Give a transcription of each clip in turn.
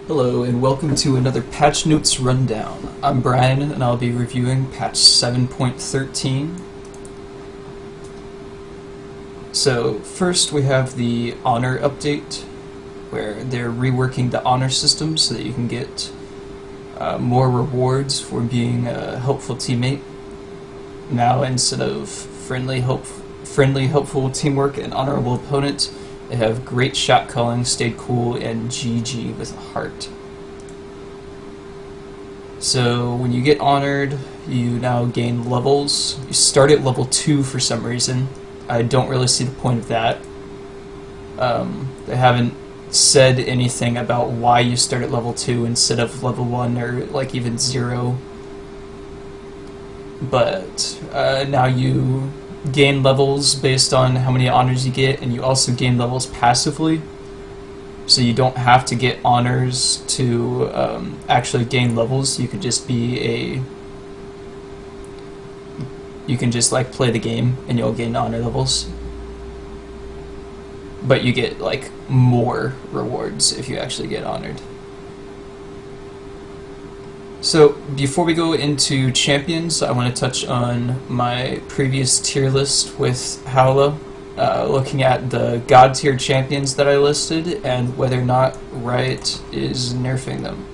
Hello and welcome to another Patch Notes Rundown. I'm Brian and I'll be reviewing patch 7.13. So first we have the honor update, where they're reworking the honor system so that you can get more rewards for being a helpful teammate. Now instead of friendly, helpful teamwork and honorable opponent, they have great shot calling, stayed cool, and GG with a heart. So when you get honored, you now gain levels. You start at level 2 for some reason. I don't really see the point of that. They haven't said anything about why you start at level 2 instead of level 1 or like even 0. But now you gain levels based on how many honors you get, and you also gain levels passively, so you don't have to get honors to actually gain levels. You could just be you can just like play the game and you'll gain honor levels, but you get like more rewards if you actually get honored. So before we go into champions, I want to touch on my previous tier list with Howla, looking at the god tier champions that I listed and whether or not Riot is nerfing them.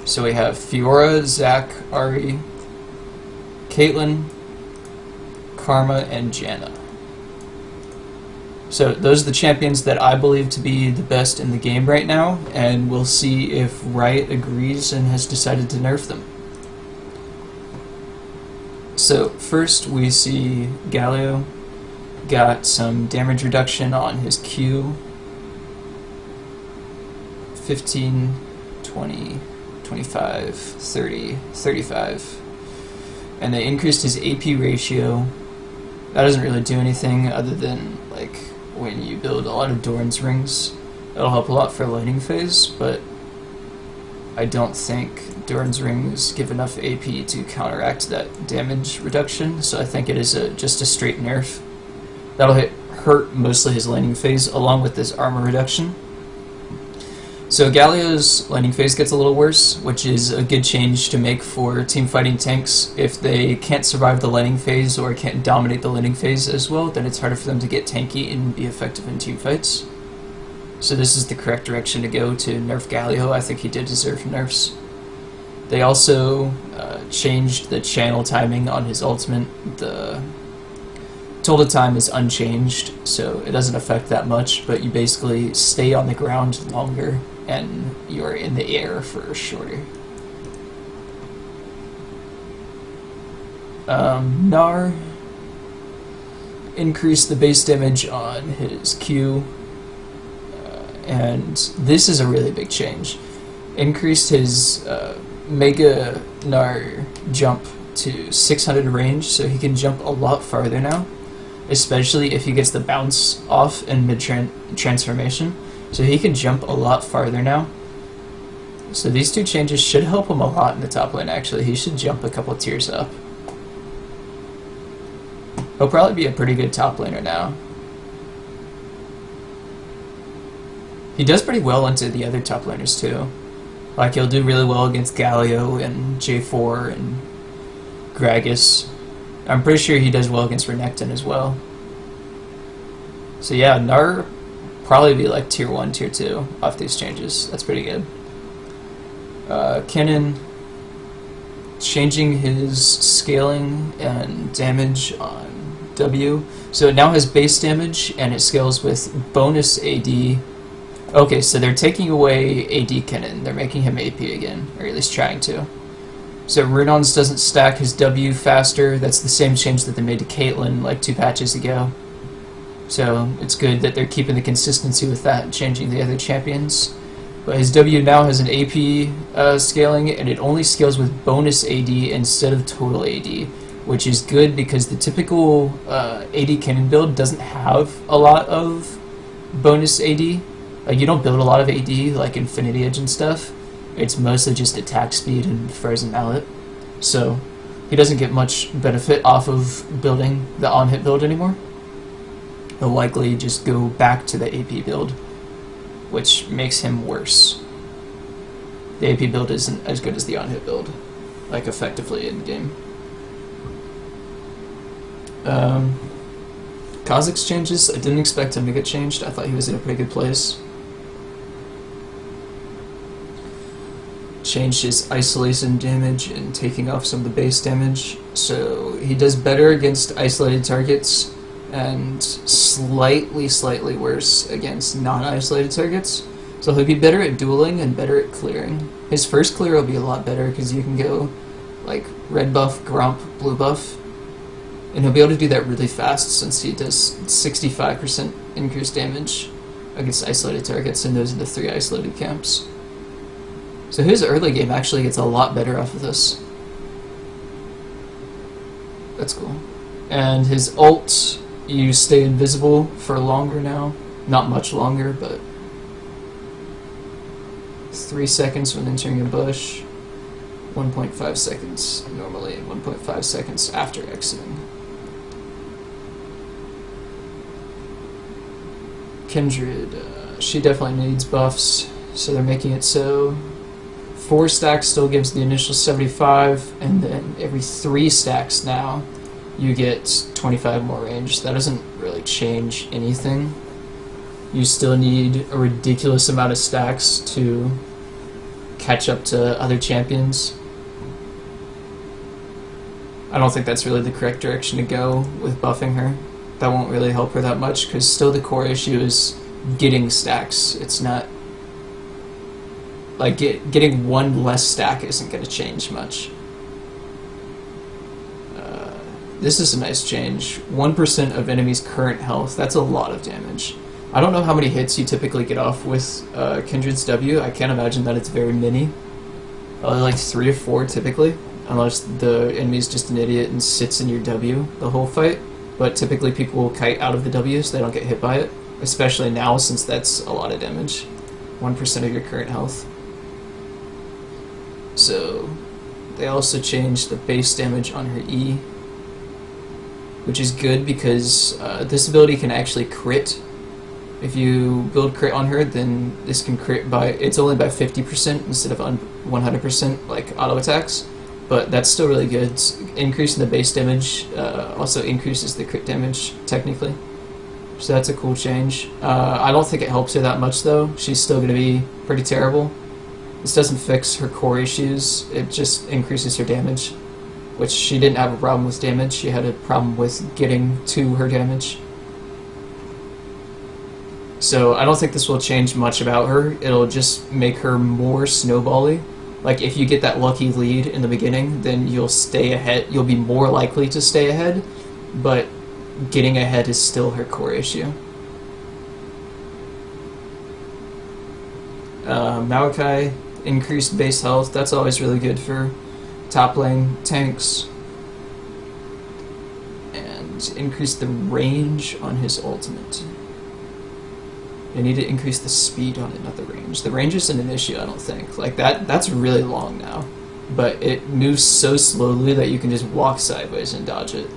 So we have Fiora, Zac, Ahri, Caitlyn, Karma, and Janna. So those are the champions that I believe to be the best in the game right now, and we'll see if Riot agrees and has decided to nerf them. So first we see Galio got some damage reduction on his Q, 15, 20, 25, 30, 35, and they increased his AP ratio. That doesn't really do anything other than like when you build a lot of Doran's rings, it'll help a lot for lightning phase, but I don't think Doran's rings give enough AP to counteract that damage reduction, so I think it is just a straight nerf. That'll hurt mostly his laning phase along with this armor reduction. So Galio's laning phase gets a little worse, which is a good change to make for team fighting tanks. If they can't survive the laning phase or can't dominate the laning phase as well, then it's harder for them to get tanky and be effective in team fights. So this is the correct direction to go to nerf Galio. I think he did deserve nerfs. They also changed the channel timing on his ultimate. The total time is unchanged, so it doesn't affect that much, but you basically stay on the ground longer and you're in the air for shorter. Gnar increased the base damage on his Q, and this is a really big change. Increased his Mega Gnar jump to 600 range, so he can jump a lot farther now, especially if he gets the bounce off in mid-transformation. So he can jump a lot farther now. So these two changes should help him a lot in the top lane, actually. He should jump a couple tiers up. He'll probably be a pretty good top laner now. He does pretty well into the other top laners too. Like, he'll do really well against Galio and J4 and Gragas. I'm pretty sure he does well against Renekton as well. So yeah, Gnar probably be like tier 1, tier 2 off these changes. That's pretty good. Kennen changing his scaling and damage on W. So it now has base damage and it scales with bonus AD. Okay, so they're taking away AD Kennen. They're making him AP again, or at least trying to. So Runon's doesn't stack his W faster. That's the same change that they made to Caitlyn like 2 patches ago. So it's good that they're keeping the consistency with that and changing the other champions. But his W now has an AP scaling, and it only scales with bonus AD instead of total AD, which is good because the typical AD Kennen build doesn't have a lot of bonus AD. Like, you don't build a lot of AD like Infinity Edge and stuff. It's mostly just attack speed and Frozen Mallet. So he doesn't get much benefit off of building the on-hit build anymore. He'll likely just go back to the AP build, which makes him worse. the AP build isn't as good as the on-hit build, like effectively in game. Kha'Zix's changes, I didn't expect him to get changed. I thought he was in a pretty good place. Changed his isolation damage and taking off some of the base damage, so he does better against isolated targets and slightly worse against non-isolated targets. So he'll be better at dueling and better at clearing. His first clear will be a lot better because you can go like red buff, grump, blue buff, and he'll be able to do that really fast since he does 65% increased damage against isolated targets, and those are the 3 isolated camps. So his early game actually gets a lot better off of this. That's cool. And his ult, you stay invisible for longer now. Not much longer, but 3 seconds when entering a bush, 1.5 seconds normally, and 1.5 seconds after exiting. Kindred, she definitely needs buffs, so they're making it so 4 stacks still gives the initial 75, and then every 3 stacks now you get 25 more range. That doesn't really change anything. You still need a ridiculous amount of stacks to catch up to other champions. I don't think that's really the correct direction to go with buffing her. That won't really help her that much, because still the core issue is getting stacks. It's not like getting 1 less stack isn't going to change much. This is a nice change. 1% of enemies' current health. That's a lot of damage. I don't know how many hits you typically get off with Kindred's W. I can't imagine that it's very many. Like 3 or 4 typically, unless the enemy's just an idiot and sits in your W the whole fight. But typically people will kite out of the W so they don't get hit by it, especially now since that's a lot of damage. 1% of your current health. So they also changed the base damage on her E, which is good because this ability can actually crit. If you build crit on her, then this can crit by, it's only by 50% instead of 100% like auto attacks, but that's still really good. Increasing the base damage also increases the crit damage technically, so that's a cool change. I don't think it helps her that much though. She's still going to be pretty terrible. This doesn't fix her core issues, it just increases her damage, which she didn't have a problem with damage, she had a problem with getting to her damage. So I don't think this will change much about her. It'll just make her more snowbally. Like if you get that lucky lead in the beginning, then you'll stay ahead, you'll be more likely to stay ahead, but getting ahead is still her core issue. Maokai, increased base health, that's always really good for top lane tanks. And increase the range on his ultimate. You need to increase the speed on it, not the range. The range isn't an issue, I don't think. Like that's really long now. But it moves so slowly that you can just walk sideways and dodge it.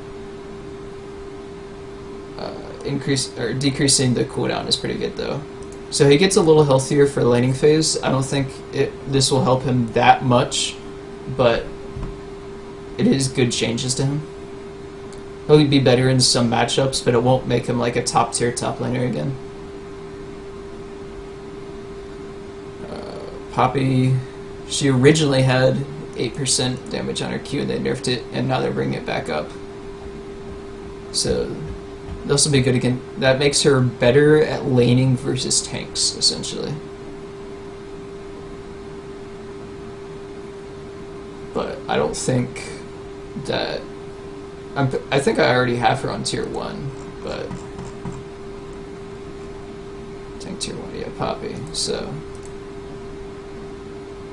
Decreasing the cooldown is pretty good though. So he gets a little healthier for laning phase. I don't think this will help him that much, but it is good changes to him. He'll be better in some matchups, but it won't make him like a top tier top laner again. Poppy, she originally had 8% damage on her Q and they nerfed it, and now they're bringing it back up. So this will be good again. That makes her better at laning versus tanks, essentially. But I don't think that... I think I already have her on tier 1, but... Tank tier 1, yeah, Poppy, so...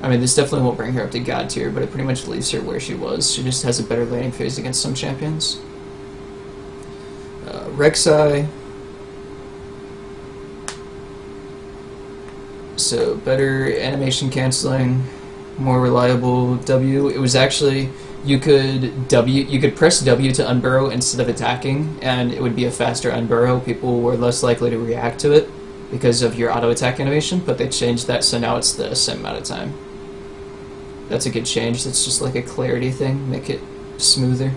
I mean, this definitely won't bring her up to God tier, but it pretty much leaves her where she was. She just has a better laning phase against some champions. Rek'Sai. So, better animation canceling, more reliable W. It was actually, you could press W to unburrow instead of attacking, and it would be a faster unburrow. People were less likely to react to it because of your auto attack animation, but they changed that, so now it's the same amount of time. That's a good change. That's just like a clarity thing. Make it smoother.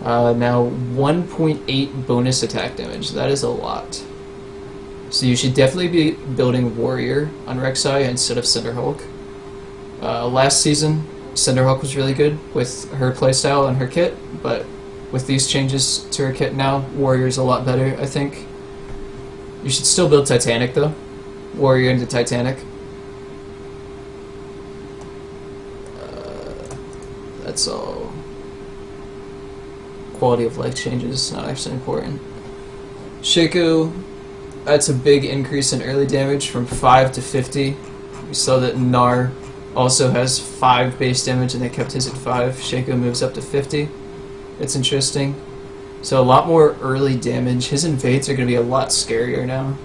Now 1.8 bonus attack damage. That is a lot. So you should definitely be building Warrior on Rek'Sai instead of Cinder Hulk. Last season, Cinder Hulk was really good with her playstyle and her kit, but with these changes to her kit now, Warrior's a lot better, I think. You should still build Titanic though. Warrior into Titanic. That's all. Quality of life changes, not actually important. Shaco, that's a big increase in early damage from 5 to 50. We saw that Gnar also has 5 base damage and they kept his at 5. Shaco moves up to 50. It's interesting. So a lot more early damage. His invades are going to be a lot scarier now.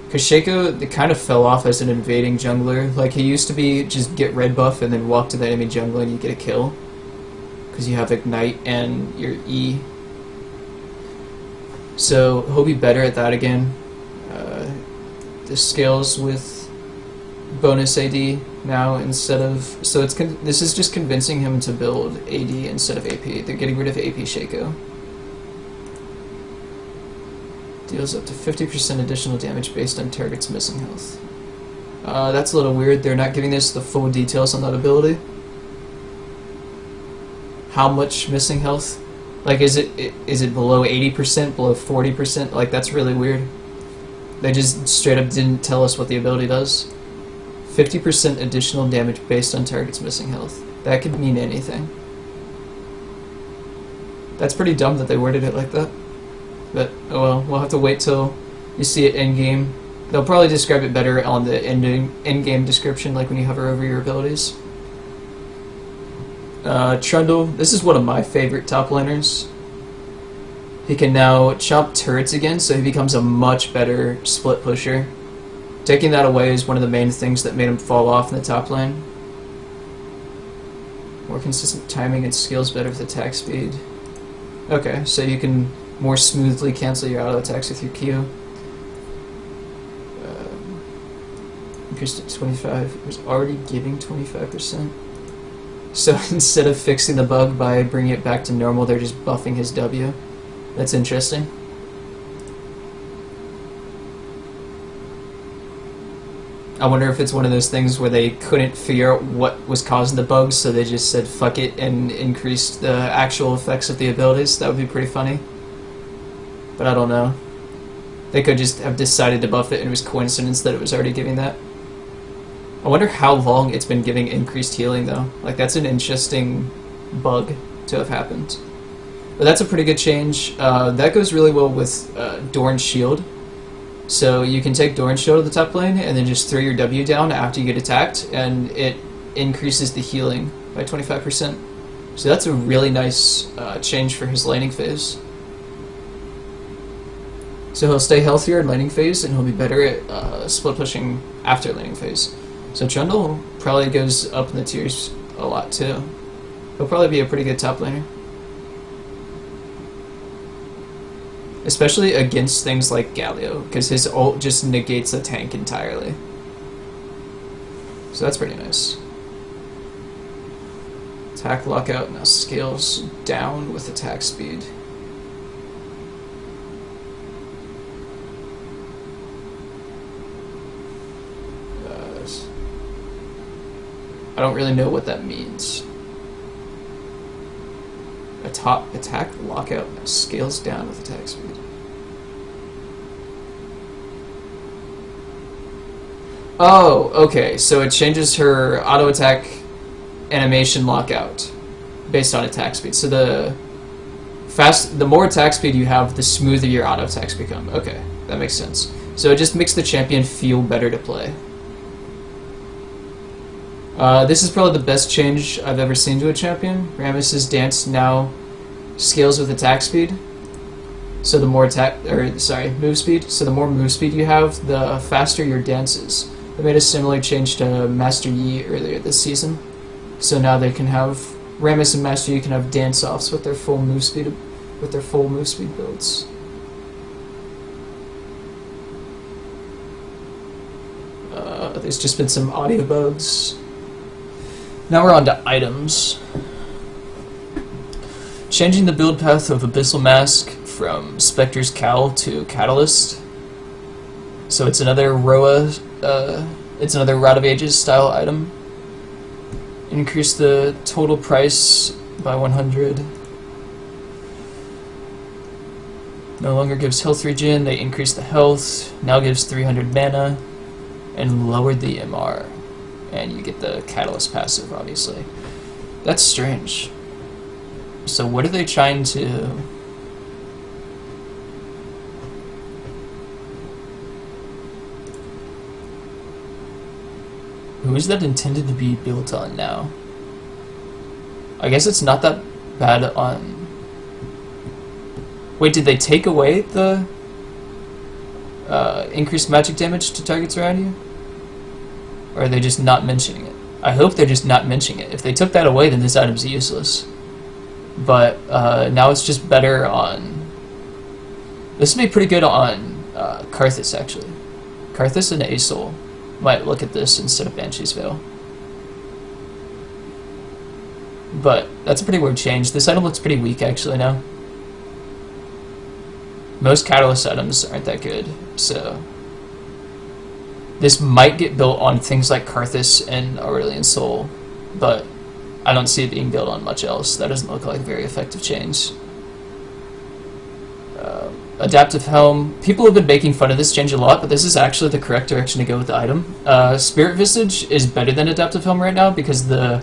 Because Shaco, it kind of fell off as an invading jungler. Like, he used to be just get red buff and then walk to the enemy jungle and you get a kill. Because you have Ignite and your E. So he'll be better at that again. The scales with bonus AD now instead of... So this is just convincing him to build AD instead of AP. They're getting rid of AP Shaco. Deals up to 50% additional damage based on target's missing health. That's a little weird. They're not giving us the full details on that ability. How much missing health? Like, is it below 80%, below 40%? Like, that's really weird. They just straight up didn't tell us what the ability does. 50% additional damage based on target's missing health. That could mean anything. That's pretty dumb that they worded it like that. But, oh well, we'll have to wait till you see it in-game. They'll probably describe it better on the in-game description, like when you hover over your abilities. Trundle, this is one of my favorite top laners. He can now chomp turrets again, so he becomes a much better split pusher. Taking that away is one of the main things that made him fall off in the top lane. More consistent timing and skills better with attack speed. Okay, so you can more smoothly cancel your auto attacks with your Q. Increased to 25. It was already giving 25%. So instead of fixing the bug by bringing it back to normal, they're just buffing his W. That's interesting. I wonder if it's one of those things where they couldn't figure out what was causing the bugs, so they just said fuck it and increased the actual effects of the abilities. That would be pretty funny. But I don't know. They could just have decided to buff it and it was coincidence that it was already giving that. I wonder how long it's been giving increased healing though. Like, that's an interesting bug to have happened. But that's a pretty good change. That goes really well with Dorn's Shield. So you can take Dorn's Shield to the top lane and then just throw your W down after you get attacked, and it increases the healing by 25%. So that's a really nice change for his laning phase. So he'll stay healthier in laning phase, and he'll be better at split pushing after laning phase. So Trundle probably goes up in the tiers a lot too. He'll probably be a pretty good top laner. Especially against things like Galio, because his ult just negates the tank entirely. So that's pretty nice. Attack lockout now scales down with attack speed. I don't really know what that means. A top attack lockout now scales down with attack speed. Oh, okay. So it changes her auto attack animation lockout based on attack speed. So the more attack speed you have, the smoother your auto attacks become. Okay, that makes sense. So it just makes the champion feel better to play. This is probably the best change I've ever seen to a champion. Rammus's dance now scales with attack speed. So the more move speed. So the more move speed you have, the faster your dance is. They made a similar change to Master Yi earlier this season. So now they can have Rammus and Master Yi can have dance offs with their full move speed builds. There's just been some audio bugs. Now we're on to items. Changing the build path of Abyssal Mask from Spectre's Cowl to Catalyst. So it's another Roa, it's another Rod of Ages style item. Increase the total price by 100. No longer gives health regen, they increased the health, now gives 300 mana, and lowered the MR. And you get the Catalyst passive, obviously. That's strange. So what are they trying to... Who is that intended to be built on now? I guess it's not that bad on... Wait, did they take away the increased magic damage to targets around you? Or are they just not mentioning it? I hope they're just not mentioning it. If they took that away, then this item's useless. But now it's just better on... This would be pretty good on Karthus, actually. Karthus and Asol might look at this instead of Banshee's Veil. But that's a pretty weird change. This item looks pretty weak, actually, now. Most Catalyst items aren't that good, so... This might get built on things like Karthus and Aurelian Soul, but I don't see it being built on much else. That doesn't look like a very effective change. Adaptive Helm. People have been making fun of this change a lot, but this is actually the correct direction to go with the item. Spirit Visage is better than Adaptive Helm right now because the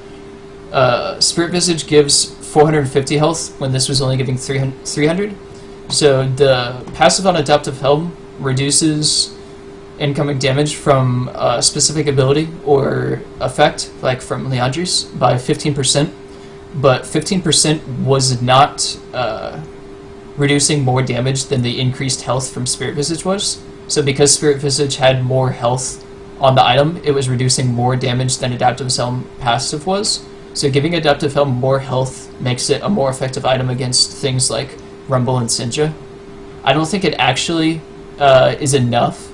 Spirit Visage gives 450 health when this was only giving 300. So the passive on Adaptive Helm reduces incoming damage from a specific ability or effect, like from Leandris, by 15%, but 15% was not reducing more damage than the increased health from Spirit Visage was. So because Spirit Visage had more health on the item, it was reducing more damage than Adaptive Helm passive was. So giving Adaptive Helm more health makes it a more effective item against things like Rumble and Syndra. I don't think it actually is enough.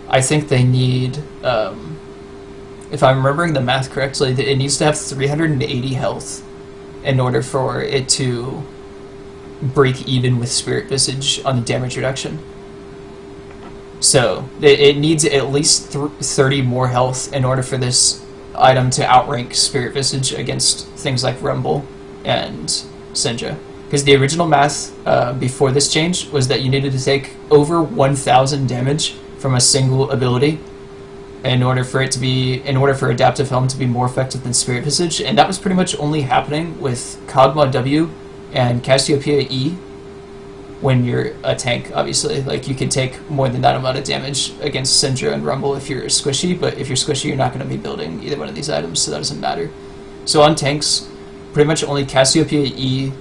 I think they need, if I'm remembering the math correctly, it needs to have 380 health in order for it to break even with Spirit Visage on the damage reduction. So it needs at least 30 more health in order for this item to outrank Spirit Visage against things like Rumble and Syndra. Because the original math before this change was that you needed to take over 1,000 damage from a single ability in order for Adaptive Helm to be more effective than Spirit Visage, and that was pretty much only happening with Kog'Maw W and Cassiopeia E when you're a tank, obviously. Like, you can take more than that amount of damage against Syndra and Rumble if you're squishy, but if you're squishy, you're not going to be building either one of these items, so that doesn't matter. So on tanks, pretty much only Cassiopeia E,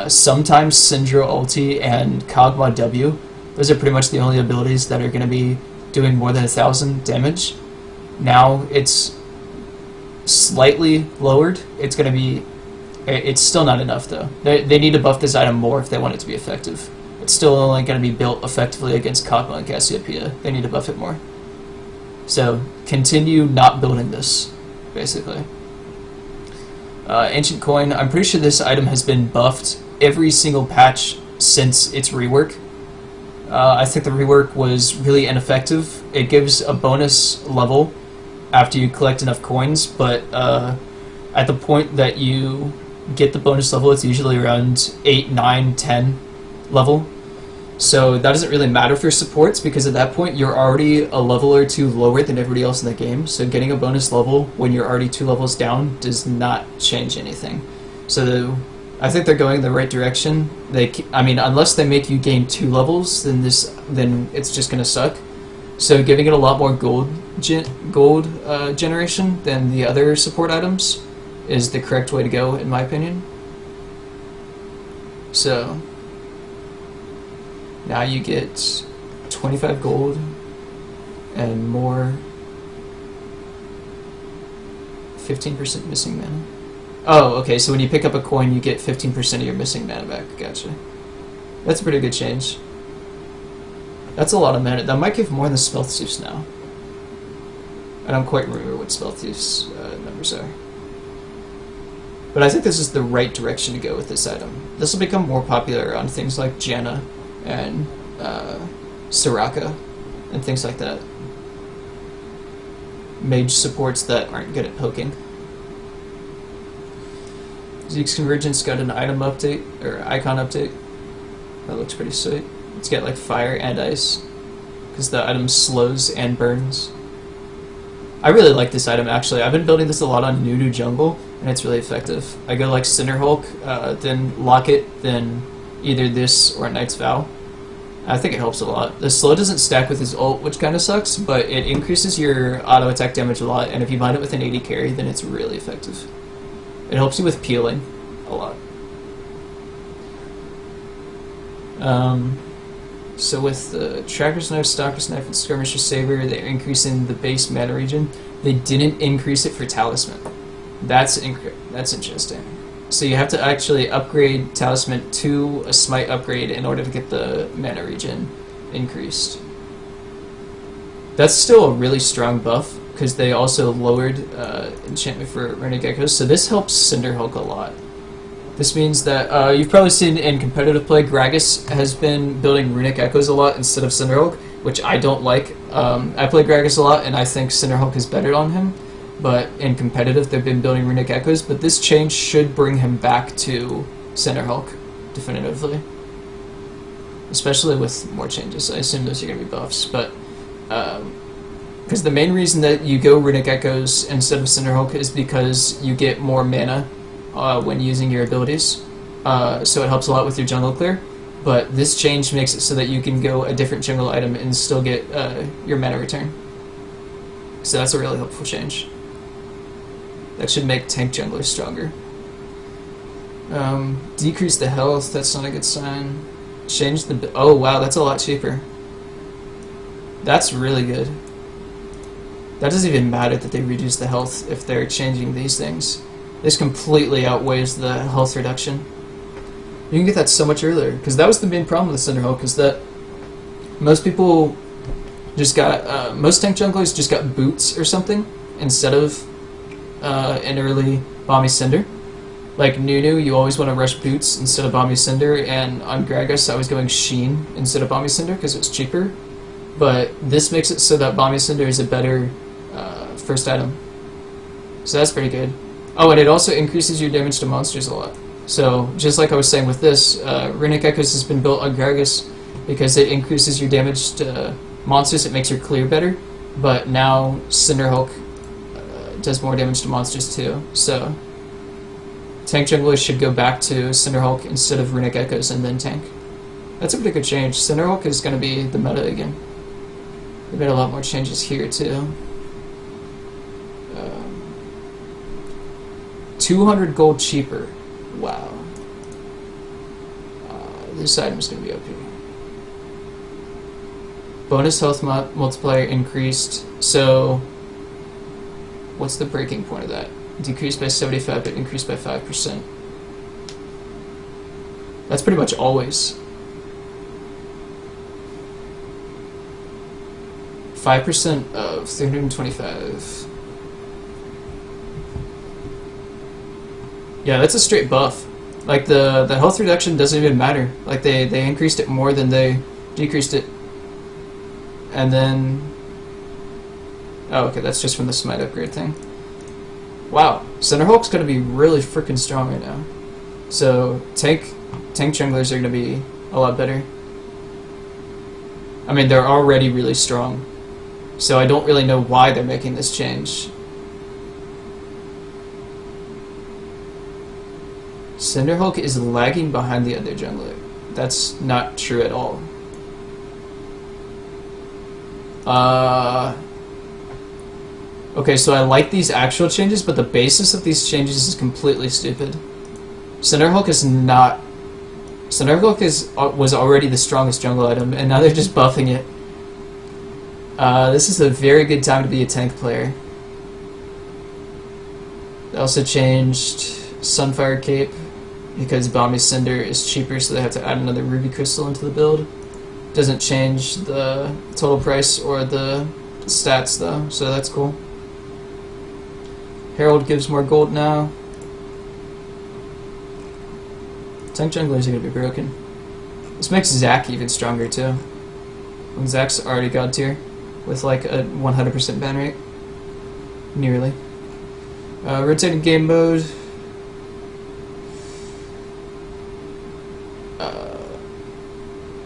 sometimes Syndra ulti, and Kog'Maw W. Those are pretty much the only abilities that are going to be doing more than 1,000 damage. Now it's slightly lowered. It's going to be... It's still not enough, though. They need to buff this item more if they want it to be effective. It's still only going to be built effectively against Kog'Maw and Cassiopeia. They need to buff it more. So, continue not building this, basically. Ancient Coin. I'm pretty sure this item has been buffed every single patch since its rework. I think the rework was really ineffective. It gives a bonus level after you collect enough coins, but at the point that you get the bonus level, it's usually around 8, 9, 10 level. So that doesn't really matter for supports, because at that point you're already a level or two lower than everybody else in the game. So getting a bonus level when you're already 2 levels down does not change anything. So I think they're going in the right direction. I mean, unless they make you gain 2 levels, then it's just gonna suck. So giving it a lot more gold generation than the other support items is the correct way to go, in my opinion. So now you get 25 gold and more 15% missing mana. Oh, okay, so when you pick up a coin, you get 15% of your missing mana back. Gotcha. That's a pretty good change. That's a lot of mana. That might give more than Stealth Thief's now. I don't quite remember what Stealth Thief's numbers are. But I think this is the right direction to go with this item. This will become more popular on things like Janna and Soraka and things like that. Mage supports that aren't good at poking. Zeke's Convergence got an item update, or icon update. That looks pretty sweet. It's got like fire and ice, because the item slows and burns. I really like this item actually. I've been building this a lot on Nunu Jungle, and it's really effective. I go like Cinderhulk, then Locket, then either this or Knight's Vow. I think it helps a lot. The slow doesn't stack with his ult, which kind of sucks, but it increases your auto attack damage a lot, and if you bind it with an 80 carry, then it's really effective. It helps you with peeling a lot. So with the Tracker's Knife, Stalker's Knife, and Skirmisher's Saber, they're increasing the base mana region. They didn't increase it for Talisman. That's interesting. So you have to actually upgrade Talisman to a Smite upgrade in order to get the mana region increased. That's still a really strong buff, because they also lowered enchantment for Runic Echoes, so this helps Cinderhulk a lot. This means that you've probably seen in competitive play, Gragas has been building Runic Echoes a lot instead of Cinderhulk, which I don't like. I play Gragas a lot, and I think Cinderhulk is better on him. But in competitive, they've been building Runic Echoes, but this change should bring him back to Cinderhulk, definitively. Especially with more changes. I assume those are going to be buffs, but... because the main reason that you go Runic Echoes instead of Cinderhulk is because you get more mana when using your abilities. So it helps a lot with your jungle clear, but this change makes it so that you can go a different jungle item and still get your mana return. So that's a really helpful change. That should make tank junglers stronger. Decrease the health, that's not a good sign. Change the... oh wow, that's a lot cheaper. That's really good. That doesn't even matter that they reduce the health if they're changing these things. This completely outweighs the health reduction. You can get that so much earlier, because that was the main problem with Cinderhulk, is that most people just got... most tank junglers just got boots or something instead of an early Bomby Cinder. Like Nunu, you always want to rush boots instead of Bomby Cinder, and on Gragas I was going Sheen instead of Bomby Cinder because it's cheaper. But this makes it so that Bomby Cinder is a better first item. So that's pretty good. Oh, and it also increases your damage to monsters a lot. So, just like I was saying with this, Runic Echoes has been built on Gragas because it increases your damage to monsters, it makes your clear better, but now Cinderhulk does more damage to monsters too. So, tank junglers should go back to Cinderhulk instead of Runic Echoes and then tank. That's a pretty good change. Cinderhulk is going to be the meta again. They made a lot more changes here too. 200 gold cheaper. Wow. This item is going to be OP. Bonus health multiplier increased. So, what's the breaking point of that? Decreased by 75, but increased by 5%. That's pretty much always. 5% of 325. Yeah, that's a straight buff. Like, the health reduction doesn't even matter. Like, they increased it more than they decreased it. And then... oh, okay, that's just from the Smite upgrade thing. Wow, Cinderhulk's gonna be really freaking strong right now. So, tank junglers are gonna be a lot better. I mean, they're already really strong. So I don't really know why they're making this change. Cinderhulk is lagging behind the other jungler. That's not true at all. Okay, so I like these actual changes, but the basis of these changes is completely stupid. Cinderhulk is not... Cinderhulk was already the strongest jungle item, and now they're just buffing it. This is a very good time to be a tank player. They also changed Sunfire Cape, because Bomby Cinder is cheaper, so they have to add another Ruby Crystal into the build. Doesn't change the total price or the stats though, so that's cool. Herald gives more gold now. Tank junglers are gonna be broken. This makes Zac even stronger too. When Zac's already god tier with like a 100% ban rate. Nearly. Rotating game mode.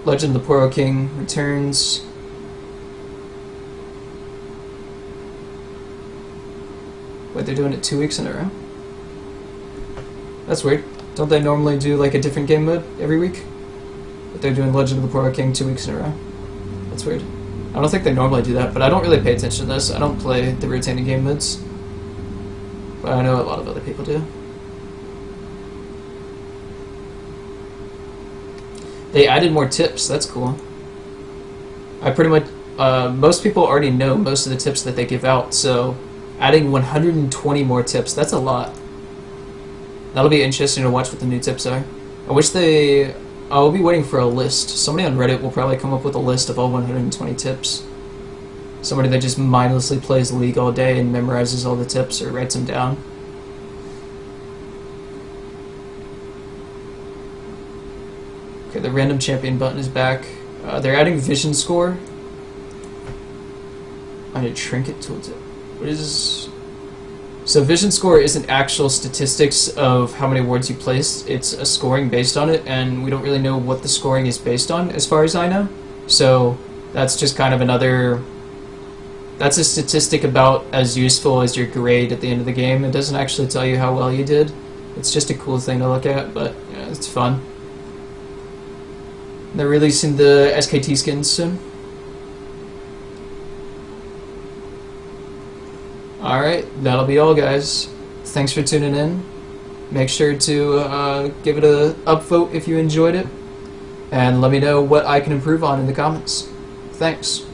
Legend of the Poro King returns. Wait, they're doing it 2 weeks in a row? That's weird. Don't they normally do like a different game mode every week? But they're doing Legend of the Poro King 2 weeks in a row. That's weird. I don't think they normally do that, but I don't really pay attention to this. I don't play the rotating game modes. But I know a lot of other people do. They added more tips, that's cool. I pretty much, most people already know most of the tips that they give out, so adding 120 more tips, that's a lot. That'll be interesting to watch what the new tips are. I'll be waiting for a list. Somebody on Reddit will probably come up with a list of all 120 tips. Somebody that just mindlessly plays League all day and memorizes all the tips or writes them down. Okay, the random champion button is back. They're adding vision score. I need trinket tooltip. What is... So vision score isn't actual statistics of how many wards you placed. It's a scoring based on it, and we don't really know what the scoring is based on, as far as I know. So that's just kind of another... That's a statistic about as useful as your grade at the end of the game. It doesn't actually tell you how well you did. It's just a cool thing to look at, but yeah, it's fun. They're releasing the SKT skins soon. Alright, that'll be all, guys. Thanks for tuning in. Make sure to give it a upvote if you enjoyed it. And let me know what I can improve on in the comments. Thanks.